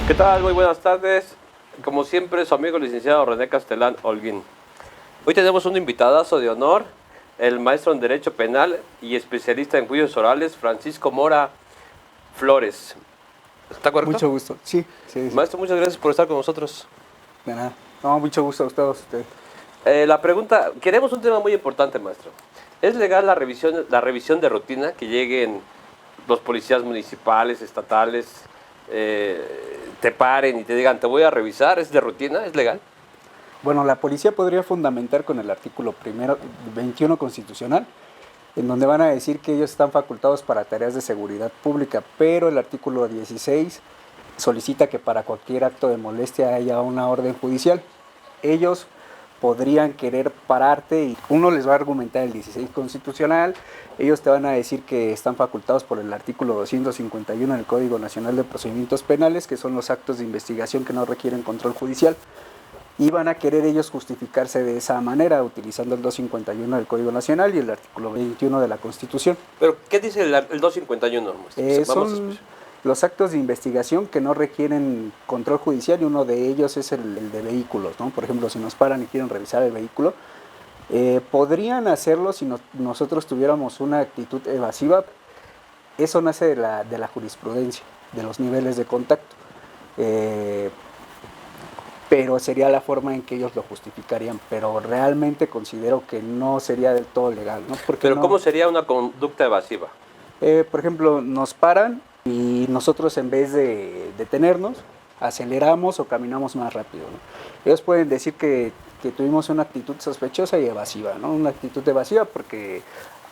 ¿Qué tal? Muy buenas tardes. Como siempre, su amigo licenciado René Castelán Holguín. Hoy tenemos un invitadazo de honor, el maestro en Derecho Penal y especialista en juicios orales, Francisco Mora Flores. ¿Está correcto? Mucho gusto. Sí, sí, sí. Maestro, muchas gracias por estar con nosotros. De nada. No, mucho gusto a todos ustedes. La pregunta, queremos un tema muy importante, maestro. ¿Es legal la revisión de rutina que lleguen los policías municipales, estatales, te paren y te digan, te voy a revisar? ¿Es de rutina? ¿Es legal? Bueno, la policía podría fundamentar con el artículo 21 constitucional, en donde van a decir que ellos están facultados para tareas de seguridad pública, pero el artículo 16 solicita que para cualquier acto de molestia haya una orden judicial. Ellos podrían querer pararte y uno les va a argumentar el 16 constitucional, ellos te van a decir que están facultados por el artículo 251 del Código Nacional de Procedimientos Penales, que son los actos de investigación que no requieren control judicial, y van a querer ellos justificarse de esa manera, utilizando el 251 del Código Nacional y el artículo 21 de la Constitución. ¿Pero qué dice el 251, maestro? Son los actos de investigación que no requieren control judicial, y uno de ellos es el de vehículos, ¿no? Por ejemplo, si nos paran y quieren revisar el vehículo, podrían hacerlo si nosotros tuviéramos una actitud evasiva. Eso nace de la jurisprudencia, de los niveles de contacto. Pero sería la forma en que ellos lo justificarían, pero realmente considero que no sería del todo legal, ¿no? ¿Pero no, cómo sería una conducta evasiva? por ejemplo, nos paran y nosotros, en vez de detenernos, aceleramos o caminamos más rápido, ¿no? Ellos pueden decir que tuvimos una actitud sospechosa y evasiva, ¿no? Una actitud evasiva porque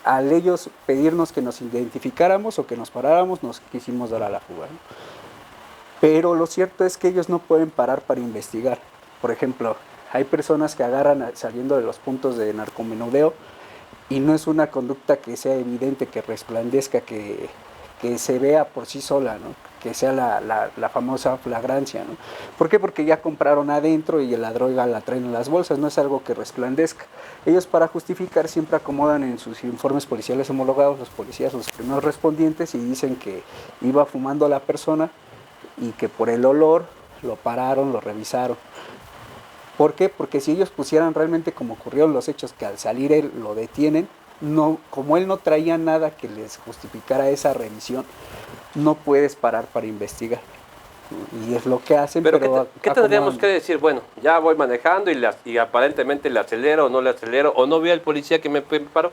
al ellos pedirnos que nos identificáramos o que nos paráramos, nos quisimos dar a la fuga, ¿no? Pero lo cierto es que ellos no pueden parar para investigar. Por ejemplo, hay personas que agarran saliendo de los puntos de narcomenudeo y no es una conducta que sea evidente, que resplandezca, que se vea por sí sola, ¿no? Que sea la famosa flagrancia, ¿no? ¿Por qué? Porque ya compraron adentro y la droga la traen en las bolsas, no es algo que resplandezca. Ellos, para justificar, siempre acomodan en sus informes policiales homologados los policías, los primeros respondientes, y dicen que iba fumando la persona y que por el olor lo pararon, lo revisaron. ¿Por qué? Porque si ellos pusieran realmente como ocurrieron los hechos, que al salir él lo detienen, no, como él no traía nada que les justificara esa revisión, no puedes parar para investigar. Y es lo que hacen. Pero ¿qué tendríamos que decir? Bueno, ya voy manejando y aparentemente le acelero o no le acelero, o no vi al policía que me paró.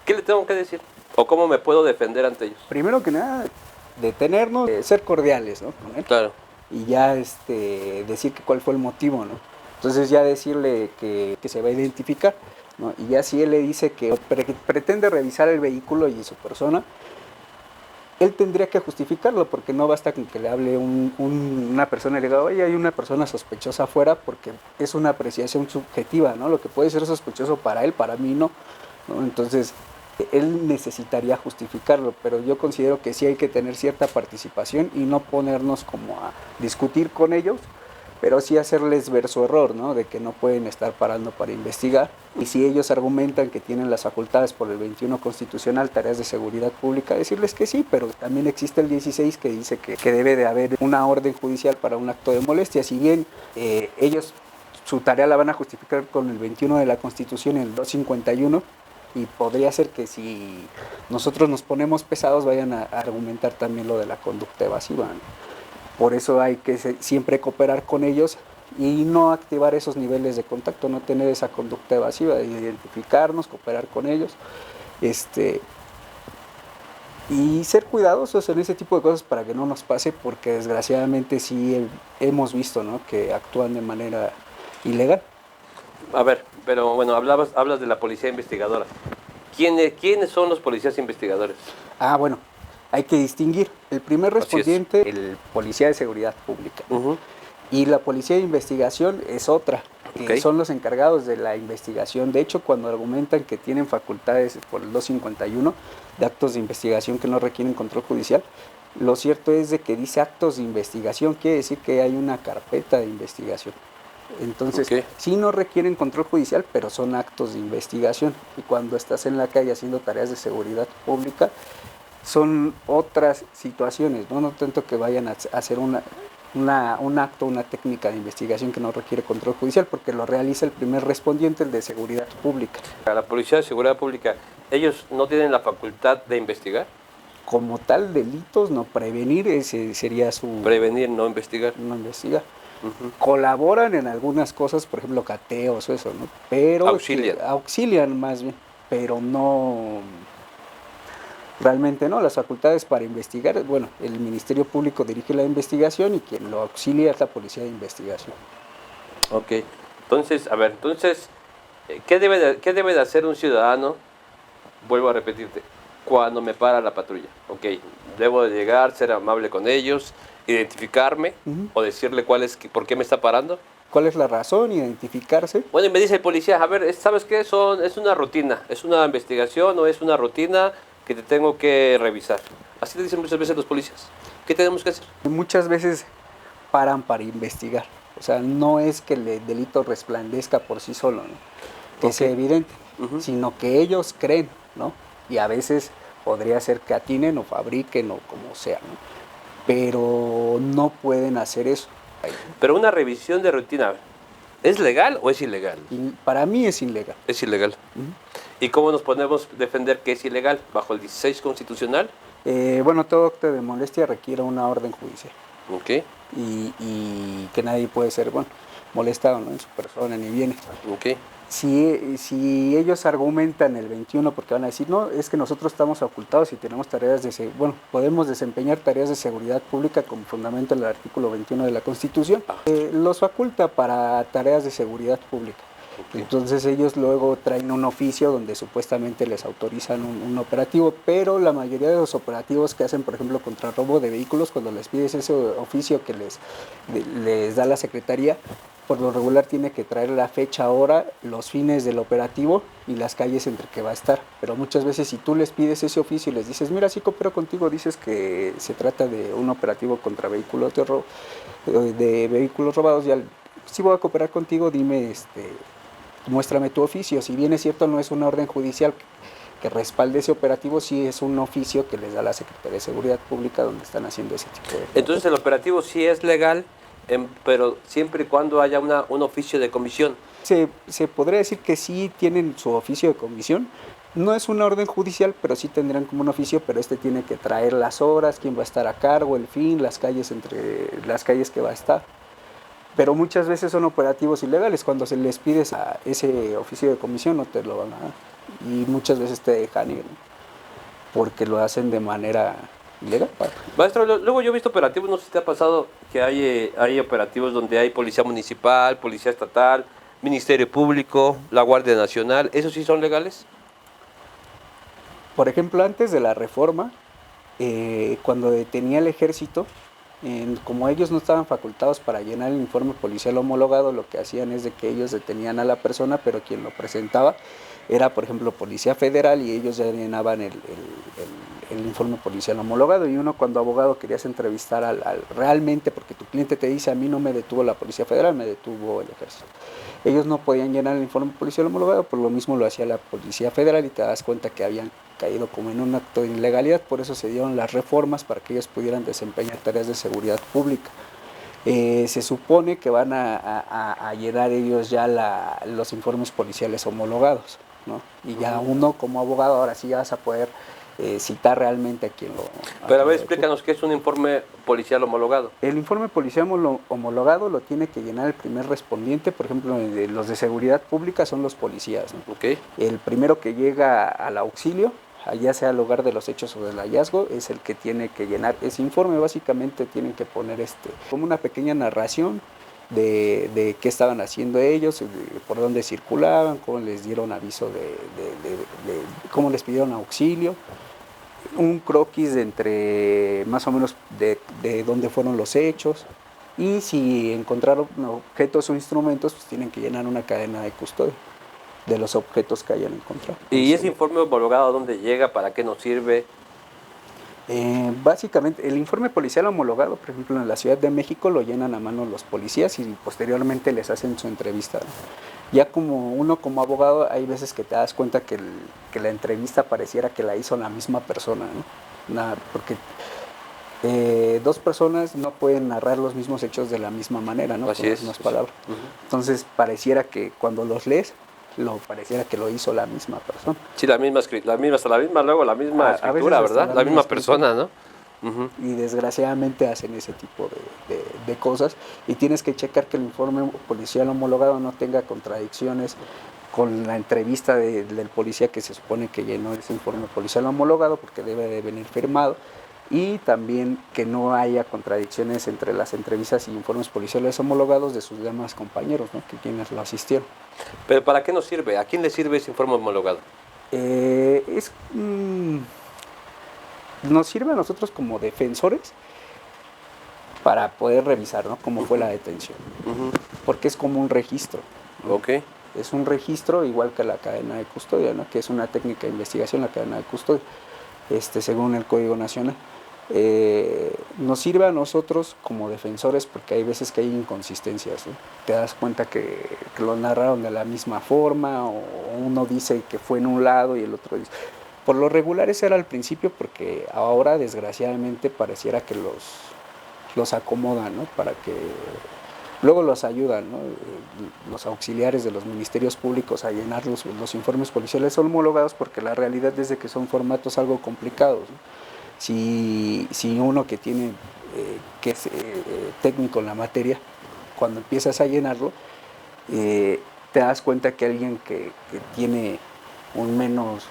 ¿Qué le tengo que decir? ¿O cómo me puedo defender ante ellos? Primero que nada, detenernos, ser cordiales, ¿no? Con él. Claro. Y ya decir que cuál fue el motivo, ¿no? Entonces ya decirle que se va a identificar, ¿no? Y ya si él le dice que pretende revisar el vehículo y su persona, él tendría que justificarlo, porque no basta con que le hable una persona y le diga, oye, hay una persona sospechosa afuera, porque es una apreciación subjetiva, ¿no? Lo que puede ser sospechoso para él, para mí no, ¿no? Entonces él necesitaría justificarlo, pero yo considero que sí hay que tener cierta participación y no ponernos como a discutir con ellos, pero sí hacerles ver su error, ¿no? De que no pueden estar parando para investigar. Y si ellos argumentan que tienen las facultades por el 21 constitucional, tareas de seguridad pública, decirles que sí, pero también existe el 16 que dice que debe de haber una orden judicial para un acto de molestia. Si bien ellos su tarea la van a justificar con el 21 de la Constitución y el 251, y podría ser que si nosotros nos ponemos pesados vayan a argumentar también lo de la conducta evasiva, ¿no? Por eso hay que siempre cooperar con ellos y no activar esos niveles de contacto, no tener esa conducta evasiva, de identificarnos, cooperar con ellos, y ser cuidadosos en ese tipo de cosas para que no nos pase, porque desgraciadamente sí hemos visto, ¿no? Que actúan de manera ilegal. A ver, pero bueno, hablas de la policía investigadora. ¿Quiénes son los policías investigadores? Ah, bueno, hay que distinguir. El primer respondiente, el policía de seguridad pública. Uh-huh. Y la policía de investigación es otra, que Okay. son los encargados de la investigación. De hecho, cuando argumentan que tienen facultades por el 251 de actos de investigación que no requieren control judicial, lo cierto es de que dice actos de investigación, quiere decir que hay una carpeta de investigación. Entonces, Okay. sí no requieren control judicial, pero son actos de investigación. Y cuando estás en la calle haciendo tareas de seguridad pública, son otras situaciones, no tanto que vayan a hacer un acto, una técnica de investigación que no requiere control judicial porque lo realiza el primer respondiente, el de seguridad pública. A la Policía de Seguridad Pública, ¿ellos no tienen la facultad de investigar? Como tal, delitos, no prevenir, ese sería su... Prevenir, no investigar. No investigar. Ujú. Colaboran en algunas cosas, por ejemplo, cateos o eso, ¿no? Pero Auxilian. auxilian más bien, pero no... Realmente no, las facultades para investigar, bueno, el Ministerio Público dirige la investigación y quien lo auxilia es la Policía de Investigación. Ok. Entonces, a ver, ¿qué debe de hacer un ciudadano? Vuelvo a repetirte, cuando me para la patrulla. Ok, debo de llegar, ser amable con ellos, identificarme o decirle por qué me está parando. ¿Cuál es la razón? Identificarse. Bueno, y me dice el policía, a ver, ¿sabes qué? Es una rutina, es una investigación o es una rutina que te tengo que revisar. Así te dicen muchas veces los policías. ¿Qué tenemos que hacer? Muchas veces paran para investigar. O sea, no es que el delito resplandezca por sí solo, ¿no? Que sea evidente, sino que ellos creen, ¿no? Y a veces podría ser que atinen o fabriquen o como sea, ¿no? Pero no pueden hacer eso. Pero una revisión de rutina, ¿es legal o es ilegal? Y para mí es ilegal. Es ilegal. ¿Y cómo nos podemos defender que es ilegal? ¿Bajo el 16 constitucional? Bueno, todo acto de molestia requiere una orden judicial. Ok. Y que nadie puede ser, bueno, molestado, ¿no? En su persona ni viene. Ok. Si ellos argumentan el 21 porque van a decir, no, es que nosotros estamos ocultados y tenemos tareas bueno, podemos desempeñar tareas de seguridad pública como fundamento el artículo 21 de la Constitución, los faculta para tareas de seguridad pública. Okay. Entonces ellos luego traen un oficio donde supuestamente les autorizan un operativo, pero la mayoría de los operativos que hacen, por ejemplo, contra robo de vehículos, cuando les pides ese oficio que les da la Secretaría, por lo regular tiene que traer la fecha, hora, los fines del operativo y las calles entre que va a estar. Pero muchas veces si tú les pides ese oficio y les dices, mira, sí coopero contigo, dices que se trata de un operativo contra vehículos de vehículos robados, ya sí voy a cooperar contigo, dime, muéstrame tu oficio. Si bien es cierto, no es una orden judicial que respalde ese operativo, sí es un oficio que les da la Secretaría de Seguridad Pública donde están haciendo ese tipo de... Entonces el operativo sí es legal, pero siempre y cuando haya un oficio de comisión. Se podría decir que sí tienen su oficio de comisión. No es una orden judicial, pero sí tendrán como un oficio, pero tiene que traer las horas, quién va a estar a cargo, el fin, las calles que va a estar. Pero muchas veces son operativos ilegales. Cuando se les pides a ese oficio de comisión no te lo van a dar. Y muchas veces te dejan ir, ¿no? Porque lo hacen de manera ilegal. Maestro, luego yo he visto operativos, no sé si te ha pasado que hay operativos donde hay policía municipal, policía estatal, Ministerio Público, la Guardia Nacional. ¿Esos sí son legales? Por ejemplo, antes de la reforma, cuando detenía el ejército, como ellos no estaban facultados para llenar el informe policial homologado, lo que hacían es de que ellos detenían a la persona, pero quien lo presentaba era, por ejemplo, Policía Federal y ellos ya llenaban el informe policial homologado. Y uno, cuando abogado querías entrevistar realmente, porque tu cliente te dice, a mí no me detuvo la Policía Federal, me detuvo el ejército. Ellos no podían llenar el informe policial homologado, por lo mismo lo hacía la Policía Federal y te das cuenta que habían caído como en un acto de ilegalidad. Por eso se dieron las reformas para que ellos pudieran desempeñar tareas de seguridad pública. Se supone que van a llenar ellos ya los informes policiales homologados, ¿no? Y ya uno como abogado ahora sí ya vas a poder citar realmente a quien lo... Pero a ver, explícanos qué es un informe policial homologado. El informe policial homologado lo tiene que llenar el primer respondiente. Por ejemplo, los de seguridad pública son los policías, ¿no? Okay. El primero que llega al auxilio, allá sea al lugar de los hechos o del hallazgo, es el que tiene que llenar ese informe. Básicamente tienen que poner como una pequeña narración de qué estaban haciendo ellos, por dónde circulaban, cómo les dieron aviso cómo les pidieron auxilio, un croquis de entre más o menos de dónde fueron los hechos, y si encontraron objetos o instrumentos, pues tienen que llenar una cadena de custodia de los objetos que hayan encontrado. ¿Y ese informe homologado a dónde llega? ¿Para qué nos sirve? Básicamente, el informe policial homologado, por ejemplo, en la Ciudad de México lo llenan a mano los policías y posteriormente les hacen su entrevista, ¿no? Ya como abogado, hay veces que te das cuenta que la entrevista pareciera que la hizo la misma persona, ¿no? Porque Dos personas no pueden narrar los mismos hechos de la misma manera, ¿no? Así Con las es. mismas palabras. Entonces pareciera que cuando los lees, pareciera que lo hizo la misma persona. Sí, luego la misma A veces escritura, hasta ¿verdad? La misma misma escritura. persona, ¿no? Ujú. Y desgraciadamente hacen ese tipo de cosas y tienes que checar que el informe policial homologado no tenga contradicciones con la entrevista del policía que se supone que llenó ese informe policial homologado, porque debe de venir firmado, y también que no haya contradicciones entre las entrevistas y informes policiales homologados de sus demás compañeros, ¿no? Que quienes lo asistieron. Pero ¿para qué nos sirve? ¿A quién le sirve ese informe homologado? Eh, es, mm, Nos sirve a nosotros como defensores para poder revisar, ¿no? Cómo fue la detención, Ujú. porque es como un registro, ¿no? Ok. Es un registro igual que la cadena de custodia, ¿no? Que es una técnica de investigación, la cadena de custodia, según el Código Nacional. Nos sirve a nosotros como defensores porque hay veces que hay inconsistencias, ¿no? Te das cuenta que lo narraron de la misma forma, o uno dice que fue en un lado y el otro dice... Por lo regular ese era al principio, porque ahora desgraciadamente pareciera que los acomodan, ¿no? Para que luego los ayudan, ¿no? Los auxiliares de los ministerios públicos a llenar los informes policiales homologados, porque la realidad es de que son formatos algo complicados, ¿no? Si uno que tiene, que es técnico en la materia, cuando empiezas a llenarlo, te das cuenta que alguien que tiene un menos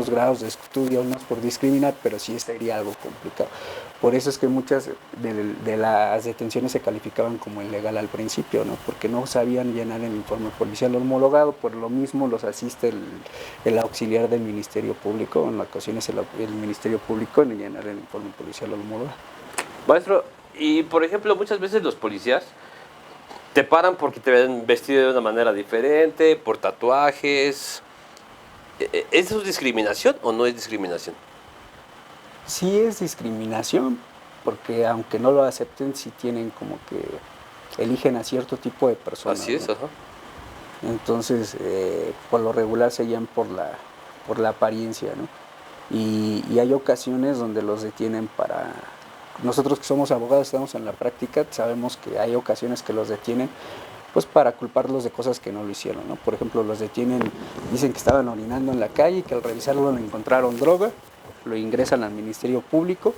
grados de estudio, no es por discriminar, pero sí sería algo complicado. Por eso es que muchas de las detenciones se calificaban como ilegal al principio, ¿no? Porque no sabían llenar el informe policial homologado, por lo mismo los asiste el auxiliar del Ministerio Público, en ocasiones el Ministerio Público, en llenar el informe policial homologado. Maestro, y por ejemplo, muchas veces los policías te paran porque te ven vestido de una manera diferente, por tatuajes. ¿Eso es discriminación o no es discriminación? Sí es discriminación, porque aunque no lo acepten, sí tienen como que eligen a cierto tipo de personas, Así es, ¿no? ajá. Entonces, por lo regular se guían por la apariencia, ¿no? Y hay ocasiones donde los detienen para... Nosotros que somos abogados, estamos en la práctica, sabemos que hay ocasiones que los detienen pues para culparlos de cosas que no lo hicieron, ¿no? Por ejemplo, los detienen, dicen que estaban orinando en la calle y que al revisarlo le encontraron droga, lo ingresan al Ministerio Público.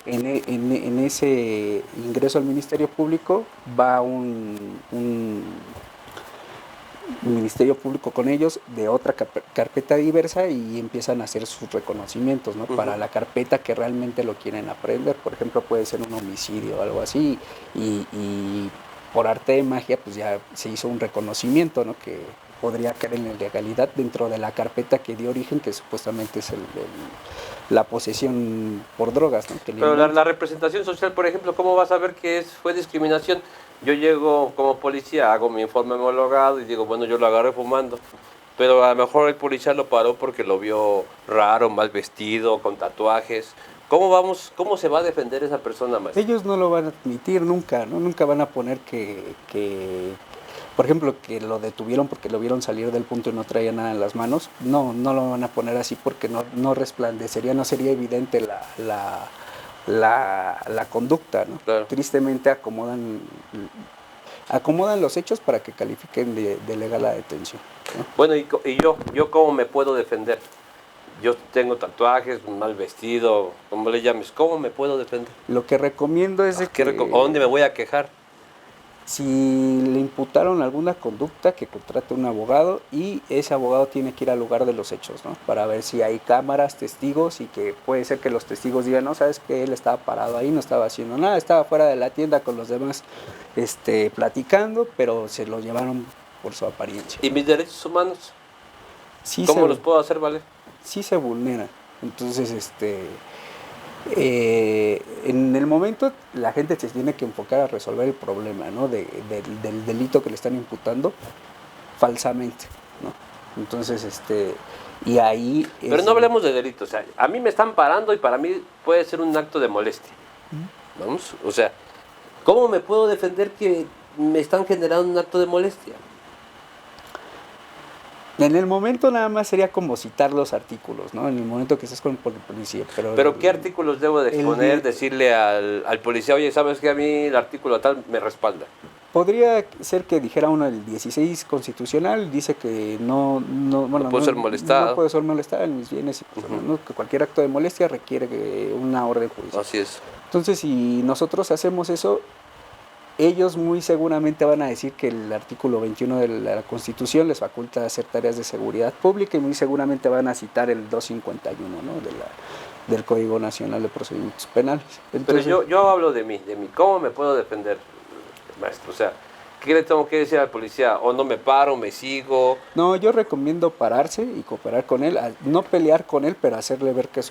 En ese ingreso al Ministerio Público va un Ministerio Público con ellos de otra carpeta diversa y empiezan a hacer sus reconocimientos, ¿no? Para la carpeta que realmente lo quieren aprender. Por ejemplo, puede ser un homicidio o algo así, y por arte de magia pues ya se hizo un reconocimiento, ¿no? Que podría caer en la ilegalidad dentro de la carpeta que dio origen, que supuestamente es la posesión por drogas, ¿no? Pero la representación social, por ejemplo, ¿cómo vas a ver que fue discriminación? Yo llego como policía, hago mi informe homologado y digo, bueno, yo lo agarré fumando. Pero a lo mejor el policía lo paró porque lo vio raro, mal vestido, con tatuajes. ¿Cómo se va a defender esa persona, maestro? Ellos no lo van a admitir nunca, ¿no? Nunca van a poner por ejemplo, que lo detuvieron porque lo vieron salir del punto y no traía nada en las manos. No, no lo van a poner así porque no resplandecería, no sería evidente la conducta, ¿no? Claro. Tristemente acomodan los hechos para que califiquen de legal la detención, ¿no? Bueno, y yo ¿cómo me puedo defender? Yo tengo tatuajes, mal vestido, como le llames, ¿cómo me puedo defender? Lo que recomiendo es de que... ¿Dónde me voy a quejar? Si le imputaron alguna conducta, que contrate un abogado, y ese abogado tiene que ir al lugar de los hechos, ¿no? Para ver si hay cámaras, testigos, y que puede ser que los testigos digan, no, sabes que él estaba parado ahí, no estaba haciendo nada, estaba fuera de la tienda con los demás platicando, pero se lo llevaron por su apariencia. ¿Y mis derechos humanos? Sí ¿Cómo los puedo hacer valer? Sí se vulneran. Entonces, en el momento la gente se tiene que enfocar a resolver el problema, ¿no? del delito que le están imputando falsamente, ¿no? Entonces, y ahí... Pero no hablemos de delitos, o sea, a mí me están parando y para mí puede ser un acto de molestia. Vamos, o sea, ¿cómo me puedo defender que me están generando un acto de molestia? En el momento nada más sería como citar los artículos, ¿no? En el momento que estés con el policía. Pero ¿qué artículos debo de exponer? el- Decirle al policía, oye, ¿sabes qué? A mí el artículo tal me respalda. Podría ser que dijera uno el 16 constitucional, dice que No puedo ser molestado. no puedo ser molestado en mis bienes y personas, ¿no? Que cualquier acto de molestia requiere una orden judicial. Así es. Entonces, si nosotros hacemos eso, ellos muy seguramente van a decir que el artículo 21 de la Constitución les faculta hacer tareas de seguridad pública y muy seguramente van a citar el 251, ¿no? Del Código Nacional de Procedimientos Penales. Entonces, Pero yo hablo de mí. ¿Cómo me puedo defender, maestro? O sea, ¿qué le tengo que decir al policía? ¿O no me paro, me sigo? no, yo recomiendo pararse y cooperar con él, no pelear con él, pero hacerle ver que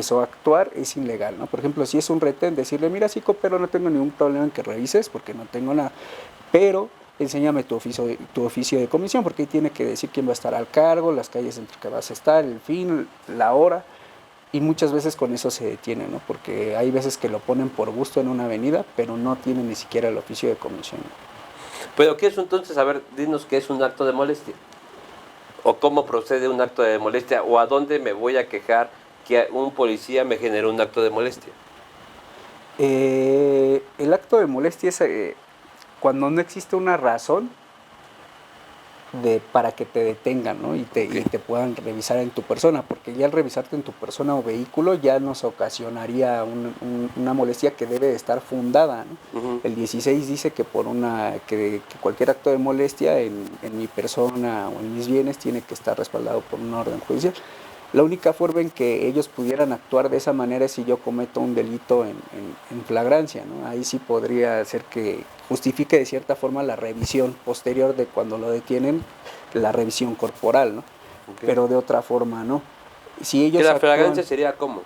su actuar es ilegal, ¿no? Por ejemplo, si es un retén, decirle, mira, sí coopero, no tengo ningún problema en que revises, porque no tengo nada, pero enséñame tu oficio de comisión, porque ahí tiene que decir quién va a estar al cargo, las calles entre que vas a estar, el fin, la hora, y muchas veces con eso se detiene, ¿no? Porque hay veces que lo ponen por gusto en una avenida, pero no tienen ni siquiera el oficio de comisión. Pero ¿qué es entonces? A ver, dinos qué es un acto de molestia. ¿O cómo procede un acto de molestia? ¿O a dónde me voy a quejar que un policía me generó un acto de molestia? El acto de molestia es cuando no existe una razón para que te detengan, ¿no? y te puedan revisar en tu persona, porque ya al revisarte en tu persona o vehículo ya nos ocasionaría una molestia que debe de estar fundada, ¿no? Ujú. El 16 dice que que cualquier acto de molestia en mi persona o en mis bienes tiene que estar respaldado por una orden judicial. La única forma en que ellos pudieran actuar de esa manera es si yo cometo un delito en flagrancia, ¿no? Ahí sí podría ser que justifique de cierta forma la revisión posterior de cuando lo detienen, la revisión corporal, ¿no? Okay. Pero de otra forma, ¿no? Si ellos ¿Que la flagrancia sería cómo?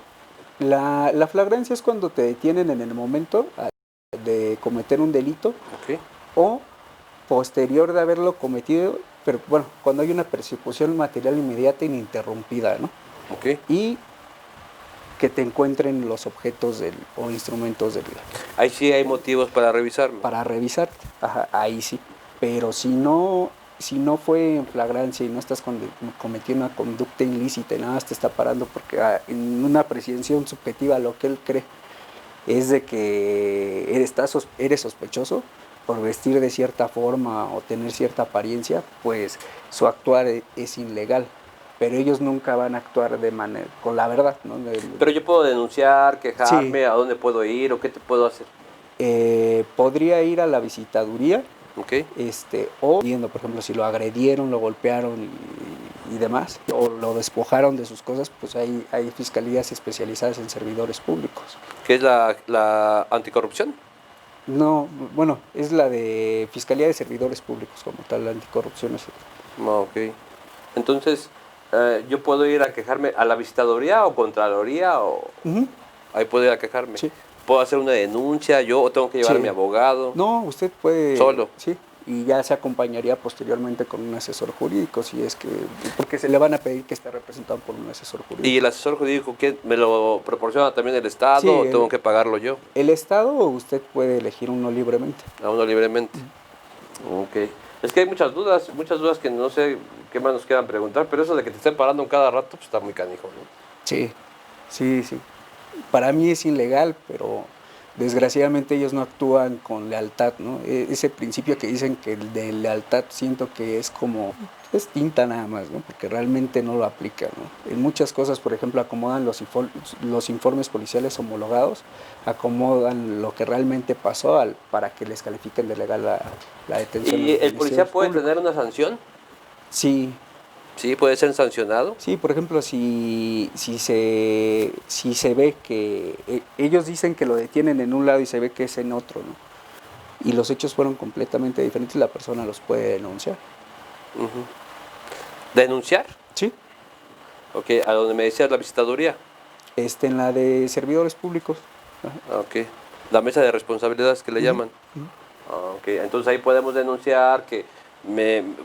la flagrancia es cuando te detienen en el momento de cometer un delito Okay. o posterior de haberlo cometido, pero bueno, cuando hay una persecución material inmediata e ininterrumpida, ¿no? Okay. Y que te encuentren los objetos o instrumentos Ahí sí hay motivos para revisarme. para revisarte. Ajá, ahí sí. Pero si no fue en flagrancia y no estás cometiendo una conducta ilícita y nada más te está parando porque en una apreciación subjetiva lo que él cree es de que eres sospechoso por vestir de cierta forma o tener cierta apariencia, pues su actuar es ilegal. Pero ellos nunca van a actuar con la verdad, ¿no? Pero yo puedo denunciar, quejarme, Sí. ¿a dónde puedo ir o qué te puedo hacer? Podría ir a la visitaduría, Okay. o viendo, por ejemplo, si lo agredieron, lo golpearon y demás, o lo despojaron de sus cosas, pues hay fiscalías especializadas en servidores públicos. ¿Qué es la anticorrupción? No, bueno, es la de Fiscalía de Servidores Públicos como tal, la anticorrupción. No, ok. Entonces, ¿yo puedo ir a quejarme a la visitaduría o contraloría o Uh-huh. ahí puedo ir a quejarme? Sí. ¿Puedo hacer una denuncia yo o tengo que llevar a Sí. mi abogado? No, usted puede... ¿Solo? Sí, y ya se acompañaría posteriormente con un asesor jurídico, si es que... Porque se le van a pedir que esté representado por un asesor jurídico. ¿Y el asesor jurídico qué me lo proporciona también el Estado Sí, o tengo que pagarlo yo? El Estado, usted puede elegir uno libremente. A uno libremente. Ok. Es que hay muchas dudas que no sé qué más nos quieran preguntar, pero eso de que te estén parando en cada rato, pues está muy canijo, ¿no? Sí, sí, sí. Para mí es ilegal, pero desgraciadamente ellos no actúan con lealtad, ¿no? Ese principio que dicen que el de lealtad siento que es como, es tinta nada más, ¿no? Porque realmente no lo aplican, ¿no? En muchas cosas, por ejemplo, acomodan los informes policiales homologados, acomodan lo que realmente pasó para que les califiquen de legal la detención. ¿Y el policía puede públicos. tener una sanción? Sí, Sí, puede ser sancionado. sí, por ejemplo, si se ve que ellos dicen que lo detienen en un lado y se ve que es en otro, ¿no? Y los hechos fueron completamente diferentes, la persona los puede denunciar. Ujú. ¿Denunciar? Sí. Ok, a donde me decías la visitaduría. En la de servidores públicos. Ajá. Ok. La mesa de responsabilidades que le llaman. Ok, entonces ahí podemos denunciar que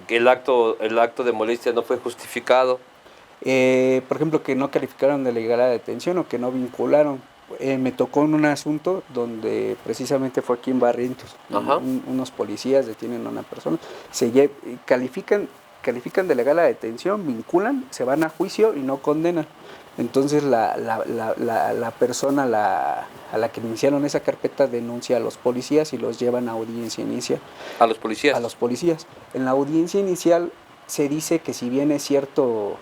el acto de molestia no fue justificado. Por ejemplo, que no calificaron de legal la detención o que no vincularon. Me tocó en un asunto donde precisamente fue aquí en Barrientos. Ajá. Unos policías detienen a una persona, califican califican de legal la detención, vinculan, se van a juicio y no condenan. Entonces la persona a la que iniciaron esa carpeta denuncia a los policías y los llevan a audiencia inicial. ¿A los policías? A los policías. En la audiencia inicial se dice que si bien es cierto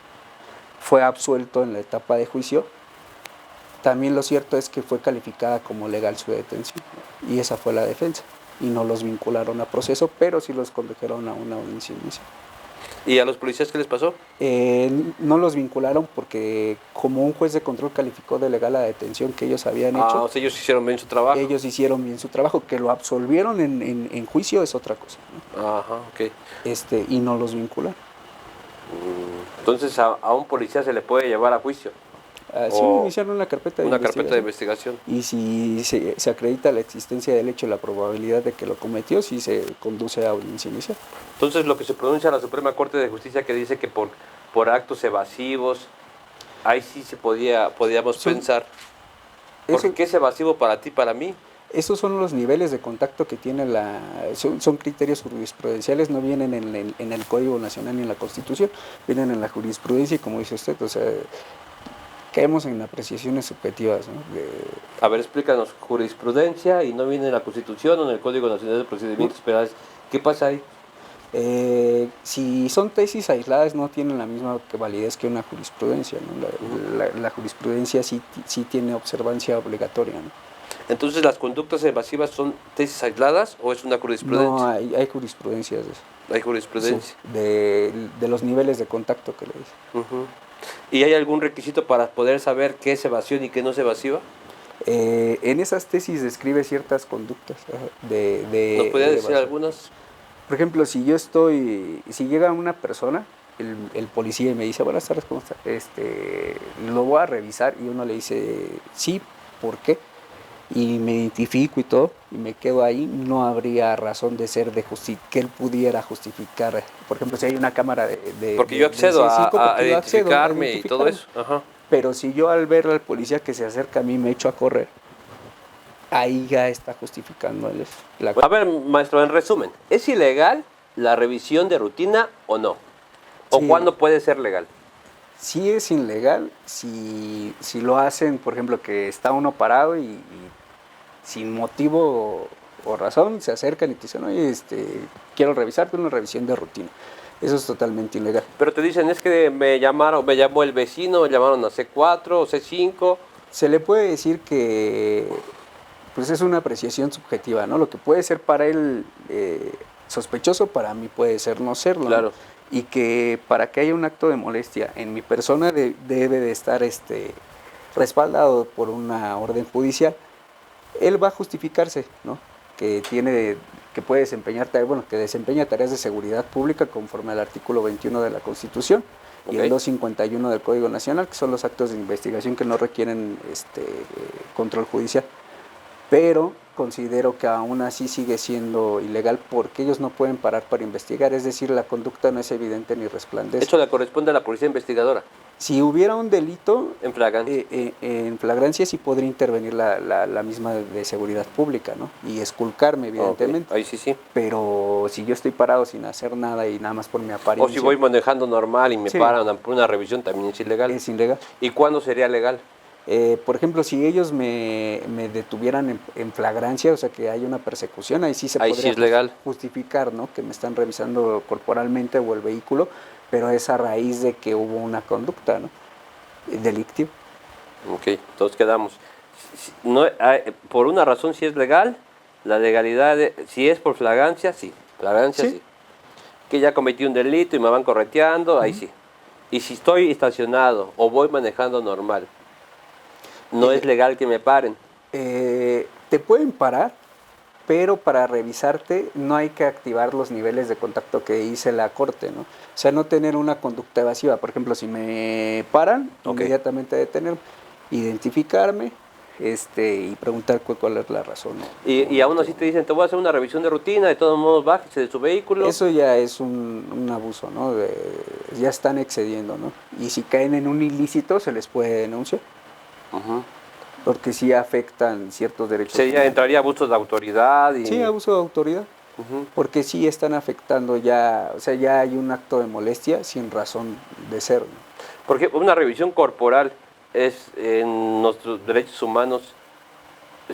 fue absuelto en la etapa de juicio, también lo cierto es que fue calificada como legal su detención. Y esa fue la defensa. Y no los vincularon a proceso, pero sí los condujeron a una audiencia inicial. ¿Y a los policías qué les pasó? No los vincularon porque como un juez de control calificó de legal la detención que ellos habían hecho. O sea, ellos hicieron bien su trabajo. Ellos hicieron bien su trabajo, que lo absolvieron en juicio es otra cosa, ¿no? Ajá, ok. Y no los vincularon. Entonces a un policía se le puede llevar a juicio. Sí, iniciaron una carpeta de investigación. Y si se acredita la existencia del hecho y la probabilidad de que lo cometió, sí se conduce a audiencia inicial. Entonces lo que se pronuncia la Suprema Corte de Justicia que dice que por actos evasivos, ahí sí podíamos pensar. Porque ¿qué es evasivo para ti, para mí? Esos son los niveles de contacto que tiene son criterios jurisprudenciales, no vienen en el Código Nacional ni en la Constitución, vienen en la jurisprudencia y como dice usted, o sea, caemos en apreciaciones subjetivas, ¿no? A ver, explícanos, jurisprudencia y no viene en la Constitución o en el Código Nacional de Procedimientos Penales. ¿Qué pasa ahí? Si son tesis aisladas no tienen la misma validez que una jurisprudencia, ¿no? La jurisprudencia sí tiene observancia obligatoria, ¿no? Entonces, ¿las conductas evasivas son tesis aisladas o es una jurisprudencia? No, hay jurisprudencias de eso. Hay jurisprudencia. Sí, de los niveles de contacto que le dice. Uh-huh. ¿Y hay algún requisito para poder saber qué es evasión y qué no es evasiva? En esas tesis describe ciertas conductas ¿Nos podría decir algunas? Por ejemplo, si llega una persona, el policía y me dice, buenas tardes, ¿cómo está? Lo voy a revisar y uno le dice, sí, ¿por qué? Y me identifico y todo, y me quedo ahí, no habría razón de ser que él pudiera justificar. Por ejemplo, si hay una cámara porque yo accedo a identificarme y todo eso. Ajá. Pero si yo al ver al policía que se acerca a mí me echo a correr, ahí ya está justificando la... A ver, maestro, en resumen, ¿es ilegal la revisión de rutina o no? ¿O sí, cuándo puede ser legal? Sí es ilegal si lo hacen, por ejemplo, que está uno parado y sin motivo o razón se acercan y te dicen, oye, quiero revisarte una revisión de rutina. Eso es totalmente ilegal. Pero te dicen, es que me llamó el vecino, me llamaron a C4 o C5. Se le puede decir que pues es una apreciación subjetiva, ¿no? Lo que puede ser para él sospechoso, para mí puede ser no serlo. Claro. ¿No? Y que para que haya un acto de molestia en mi persona debe de estar respaldado por una orden judicial. Él va a justificarse, ¿no? Que puede que desempeña tareas de seguridad pública conforme al artículo 21 de la Constitución y el 251 del Código Nacional, que son los actos de investigación que no requieren control judicial. Pero considero que aún así sigue siendo ilegal porque ellos no pueden parar para investigar, es decir, la conducta no es evidente ni resplandece. Eso le corresponde a la policía investigadora. Si hubiera un delito en flagrancia sí podría intervenir la misma de seguridad pública, ¿no? Y esculcarme, evidentemente. Okay. Ahí sí. Pero si yo estoy parado sin hacer nada y nada más por mi apariencia... O si voy manejando normal y me paran por una revisión, también es ilegal. Es ilegal. ¿Y cuándo sería legal? Por ejemplo, si ellos me detuvieran en flagrancia, o sea que hay una persecución, ahí sí se podría justificar, ¿no? Que me están revisando corporalmente o el vehículo, pero es a raíz de que hubo una conducta, ¿no? Delictiva. Ok, entonces quedamos. Por una razón sí es legal, la legalidad, si es por flagrancia, sí. Flagrancia, sí. Que ya cometí un delito y me van correteando, ahí sí. Y si estoy estacionado o voy manejando normal, no es legal que me paren. Te pueden parar, pero para revisarte no hay que activar los niveles de contacto que dice la Corte, ¿no? O sea, no tener una conducta evasiva. Por ejemplo, si me paran, inmediatamente detenerme, identificarme y preguntar cuál es la razón, ¿no? Y aún así te dicen, te voy a hacer una revisión de rutina, de todos modos bájese de su vehículo. Eso ya es un abuso, ¿no? Ya están excediendo, ¿no? Y si caen en un ilícito, se les puede denunciar. Uh-huh. Porque sí afectan ciertos derechos. Sí, ya entraría abuso de autoridad. Sí, abuso de autoridad. Ujú. porque sí están afectando ya, o sea, ya hay un acto de molestia sin razón de ser, ¿no? Porque una revisión corporal es en nuestros derechos humanos,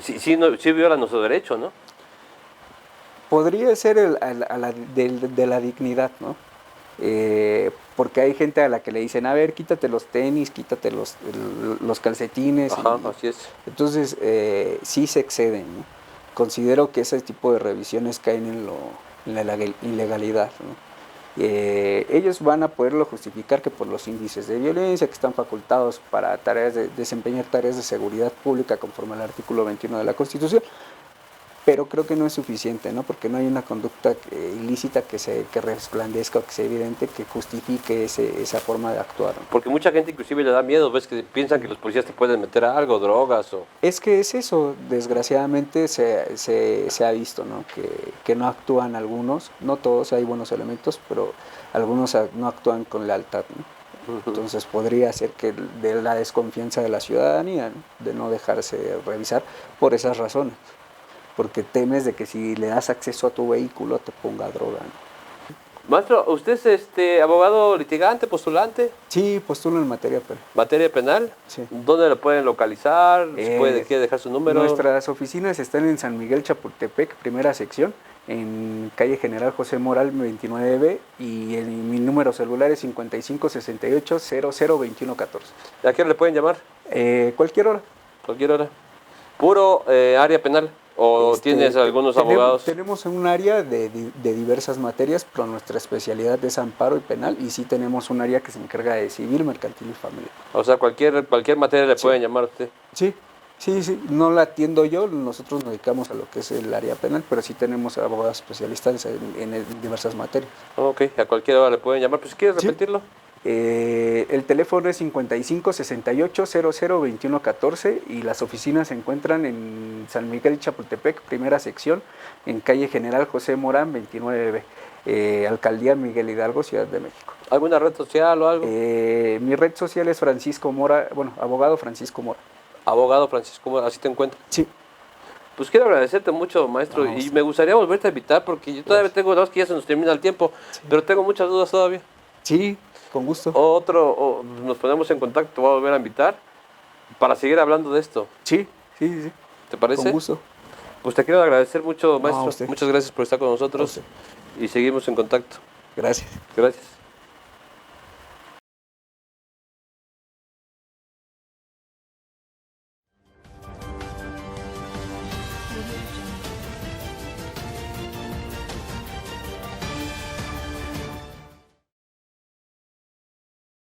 sí, sí, sí viola nuestro derecho, ¿no? Podría ser de la dignidad, ¿no? Porque hay gente a la que le dicen, a ver, quítate los tenis, quítate los calcetines. Ajá, así es. Entonces, sí se exceden, ¿no? Considero que ese tipo de revisiones caen en la ilegalidad, ¿no? Ellos van a poderlo justificar que por los índices de violencia, que están facultados para desempeñar tareas de seguridad pública conforme al artículo 21 de la Constitución, pero creo que no es suficiente, ¿no? Porque no hay una conducta ilícita que resplandezca o que sea evidente que justifique esa forma de actuar, ¿no? Porque mucha gente inclusive le da miedo, ves que piensan que los policías te pueden meter algo, drogas o... Es que es eso, desgraciadamente se ha visto, ¿no? Que no actúan algunos, no todos, hay buenos elementos, pero algunos no actúan con lealtad, ¿no? Entonces podría ser que de la desconfianza de la ciudadanía, ¿no? De no dejarse revisar por esas razones, porque temes de que si le das acceso a tu vehículo te ponga droga, ¿no? Maestro, ¿usted es abogado litigante, postulante, Sí, postulo en materia, pero materia penal? sí. ¿Dónde lo pueden localizar? ¿Quiere dejar su número? Nuestras oficinas están en San Miguel Chapultepec, primera sección, en calle General José Moral 29B, y mi número celular es 55 68 00 21 14. ¿A qué hora le pueden llamar? Cualquier hora. Cualquier hora. ¿Puro área penal? ¿O tienes algunos abogados? Tenemos un área de diversas materias, pero nuestra especialidad es amparo y penal, y sí tenemos un área que se encarga de civil, mercantil y familiar. O sea, cualquier materia le Sí. pueden llamar a usted. Sí, sí, no la atiendo yo, nosotros nos dedicamos a lo que es el área penal, pero sí tenemos abogados especialistas en diversas materias. Ok, a cualquier hora le pueden llamar. Pues, ¿quieres Sí. repetirlo? El teléfono es 55 68 00 21 14, y las oficinas se encuentran en San Miguel Chapultepec, primera sección, en calle General José Morán 29B, Alcaldía Miguel Hidalgo, Ciudad de México. ¿Alguna red social o algo? Mi red social es Francisco Mora, bueno, abogado Francisco Mora. Abogado Francisco, así te encuentro. Sí. Pues quiero agradecerte mucho, maestro, No, y sí. me gustaría volverte a invitar porque yo todavía tengo dos que ya se nos termina el tiempo, pero tengo muchas dudas todavía. Sí, con gusto. Nos ponemos en contacto, te voy a volver a invitar para seguir hablando de esto. Sí, sí. ¿Te parece? Con gusto. Pues te quiero agradecer mucho, No, a maestro. usted. Muchas gracias por estar con nosotros A usted. y seguimos en contacto. Gracias. Gracias.